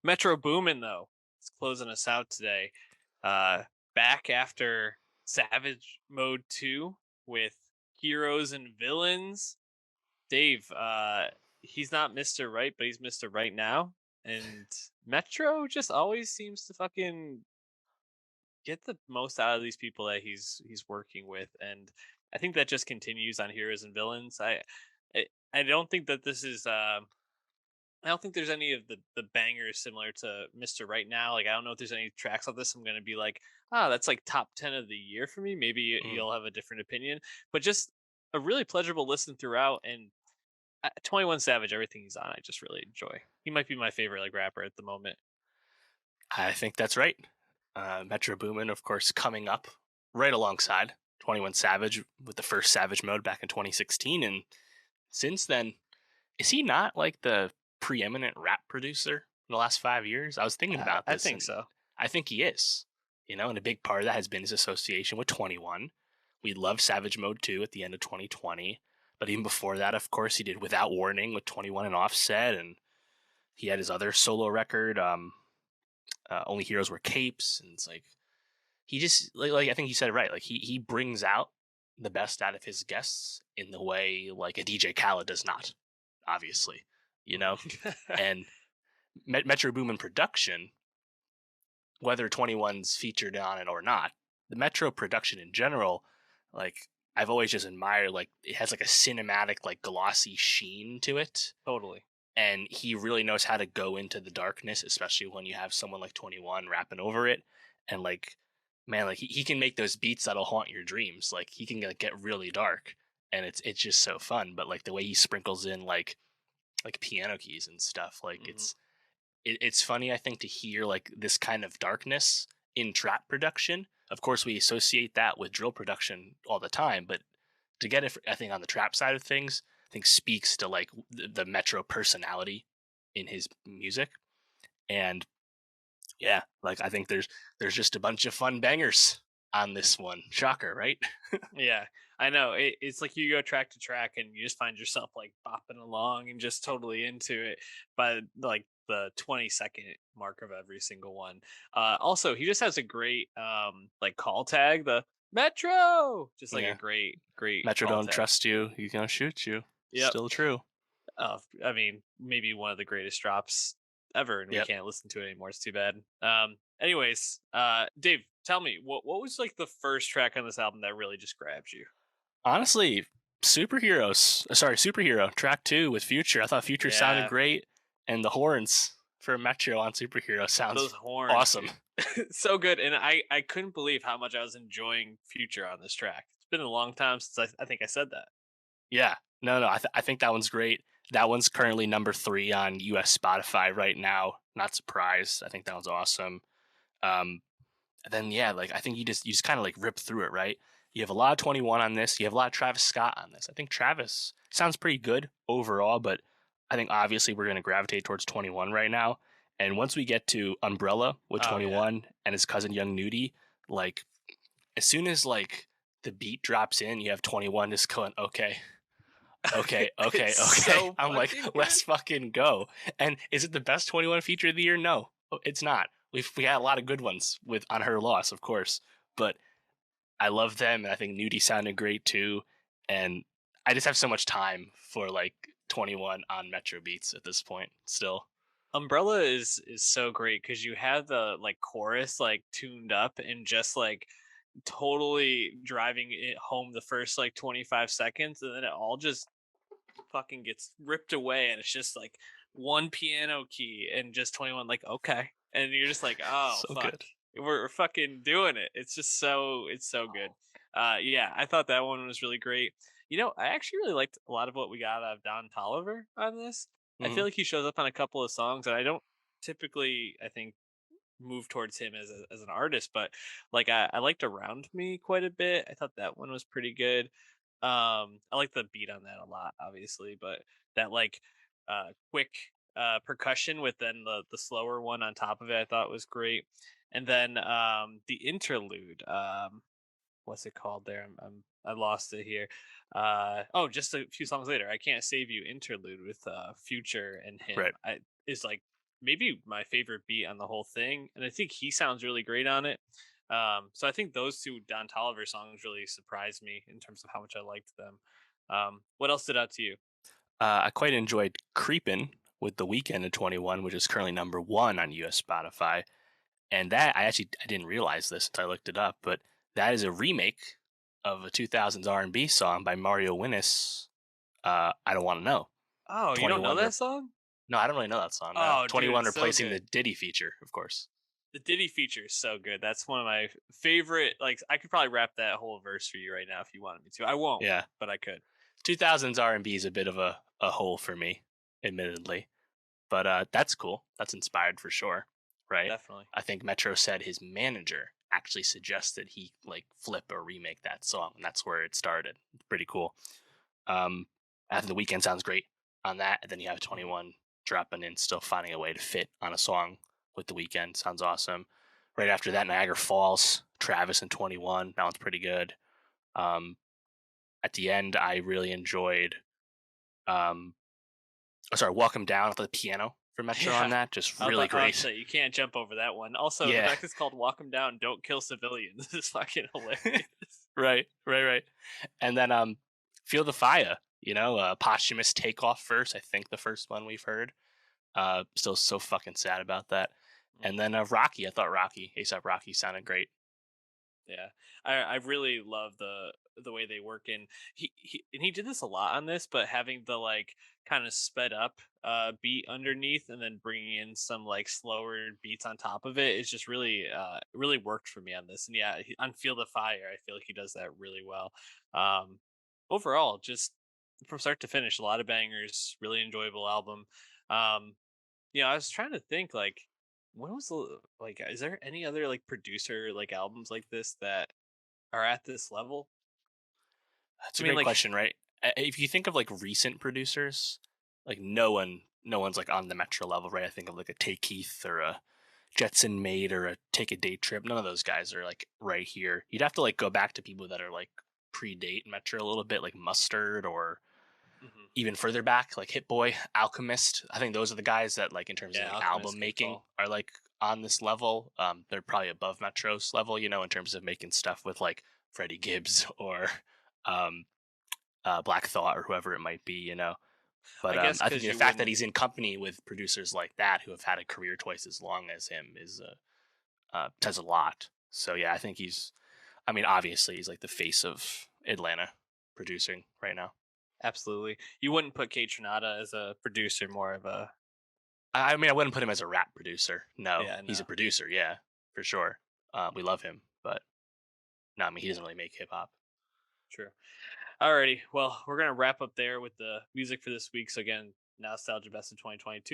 Metro Boomin though, it's closing us out today. Uh, Back after Savage Mode 2 with heroes and villains. Dave, he's not Mr. Right, but he's Mr. Right now. And Metro just always seems to fucking get the most out of these people that he's working with, and I think that just continues on Heroes and Villains. I don't think that this is I don't think there's any of the bangers similar to Mr. Right Now. Like I don't know if there's any tracks of this I'm gonna be like, that's like top 10 of the year for me. Maybe Mhm. you'll have a different opinion, but just a really pleasurable listen throughout. And 21 Savage, everything he's on, I just really enjoy. He might be my favorite like rapper at the moment. I think that's right. Metro Boomin, of course, coming up right alongside 21 Savage with the first Savage mode back in 2016. And since then, is he not like the preeminent rap producer in the last 5 years? I was thinking about I this, think and so. I think he is. And a big part of that has been his association with 21. We love Savage Mode 2 at the end of 2020. But even before that, of course, he did Without Warning with 21 and Offset, and he had his other solo record, Only Heroes Wear Capes, and it's like he just like I think you said it right. Like he brings out the best out of his guests in the way like a DJ Khaled does not, obviously, you know. And Metro Boomin production, whether 21's featured on it or not, the Metro production in general, like I've always just admired. Like it has like a cinematic, like glossy sheen to it, Totally. and he really knows how to go into the darkness, especially when you have someone like 21 rapping over it. And like, man, like he can make those beats that'll haunt your dreams. Like he can like, get really dark, and it's just so fun. But like the way he sprinkles in like piano keys and stuff, like Hmm. it's funny, I think, to hear like this kind of darkness in trap production. Of course, we associate that with drill production all the time, but to get it, I think, on the trap side of things, I think speaks to like the Metro personality in his music. And yeah, like I think there's just a bunch of fun bangers on this one. Shocker, right? Yeah, I know. It's like you go track to track and you just find yourself like bopping along and just totally into it by like the 20-second mark of every single one. Also, he just has a great like call tag, the Metro, just like a Yeah. great Metro call don't tag. trust you. He's gonna shoot you. Yep. Still true. I mean, maybe one of the greatest drops ever, and we Yep. can't listen to it anymore. It's too bad. Anyways, Dave, tell me what was like the first track on this album that really just grabs you? Honestly, superhero track 2 with Future. I thought Future sounded Yeah, great, and the horns for Metro on Superhero those sounds horns, awesome. dude, so good. And I couldn't believe how much I was enjoying Future on this track. It's been a long time since I think I said that. Yeah, no, I think that one's great. That one's currently number 3 on US Spotify right now. Not surprised. I think that one's awesome. Um, and then yeah, like I think you just kind of like rip through it, right? You have a lot of 21 on this. You have a lot of Travis Scott on this. I think Travis sounds pretty good overall, but I think obviously we're going to gravitate towards 21 right now. And once we get to Umbrella with Oh yeah, 21 and his cousin Young Nudie, like as soon as like the beat drops in, you have 21 just going, okay, okay. it's so I'm like, fucking good. let's fucking go. And is it the best 21 feature of the year? No, it's not. We had a lot of good ones with on her loss, of course, but I love them, and I think Nudie sounded great too. And I just have so much time for like 21 on Metro Beats at this point. Still, Umbrella is so great because you have the like chorus like tuned up and just like totally driving it home the first like 25 seconds, and then it all just fucking gets ripped away, and it's just like one piano key and just 21 like okay, and you're just like, oh so fuck, good. we're fucking doing it. It's just so it's so good. Yeah, I thought that one was really great. I actually really liked a lot of what we got out of Don Tolliver on this. I Hmm. feel like he shows up on a couple of songs and I don't typically, I think, move towards him as an artist, but like I liked Around Me quite a bit. I thought that one was pretty good. I like the beat on that a lot, obviously, but that like quick percussion with then the slower one on top of it, I thought was great. And then the interlude, what's it called there? I lost it here. Oh, just a few songs later, I Can't Save You interlude with Future and him. Right. I is like maybe my favorite beat on the whole thing, and I think he sounds really great on it. So I think those two Don Toliver songs really surprised me in terms of how much I liked them. What else stood out to you? I quite enjoyed "Creepin'" with The Weeknd in 21, which is currently number one on US Spotify. And that I didn't realize this until I looked it up, but that is a remake of a 2000s R&B song by Mario Winans. I don't want to know. Oh, you don't know 21 that song? No, I don't really know that song. No. Oh, dude, 21 it's so replacing the good. Diddy feature, of course. The Diddy feature is so good. That's one of my favorite. Like, I could probably rap that whole verse for you right now if you wanted me to. I won't, Yeah. but I could. 2000s R&B is a bit of a hole for me, admittedly. But that's cool. That's inspired for sure, right? Definitely. I think Metro said his manager actually suggested he like flip or remake that song, and that's where it started. Pretty cool. Um, I think the weekend sounds great on that, and then you have Mhm. 21 dropping in, still finding a way to fit on a song with the weekend. Sounds awesome. Right after that, Niagara Falls, Travis and 21. That one's pretty good. Um, at the end, I really enjoyed. Um, Welcome Down with the piano for Metro on Yeah. that. Just really I was great. say you can't jump over that one. Also, the Yeah. fact it's called "Walk 'Em Down, Don't Kill Civilians" is fucking hilarious. Right. And then Feel the Fire, posthumous takeoff first. I think the first one we've heard. Still so fucking sad about that. And Mhm. then Rocky, I thought Rocky, ASAP Rocky sounded great. Yeah, I really love the way they work in he did this a lot on this, but having the like kind of sped up beat underneath and then bringing in some like slower beats on top of it is just really worked for me on this. And yeah, on Feel the Fire, I feel like he does that really well. Um, Overall, just from start to finish, a lot of bangers, really enjoyable album. Um, I was trying to think like when was the like is there any other like producer like albums like this that are at this level? That's I a mean great like question, right? If you think of like recent producers, like no one's like on the Metro level, right? I think of like a Take Keith or a Jetson Made or a Take a Day Trip. None of those guys are like right here. You'd have to like go back to people that are like predate Metro a little bit, like Mustard or mhm. even further back, like Hit Boy, Alchemist. I think those are the guys that like in terms of Yeah, like Alchemist, album good making call. are like on this level. They're probably above Metro's level, in terms of making stuff with like Freddie Gibbs or um, Black Thought or whoever it might be. But I guess I think because the you fact that wouldn't. he's in company with producers like that who have had a career twice as long as him is says a lot. So yeah, I think he's. I mean, obviously, he's like the face of Atlanta producing right now. Absolutely, you wouldn't put Kate Tronada as a producer, more of a. I mean, I wouldn't put him as a rap producer. No, Yeah, he's a no. producer. Yeah, for sure. We love him, but no, I mean, he doesn't really make hip hop. True. Alrighty, well, we're gonna wrap up there with the music for this week. So again, Nostalgia Best of 2022.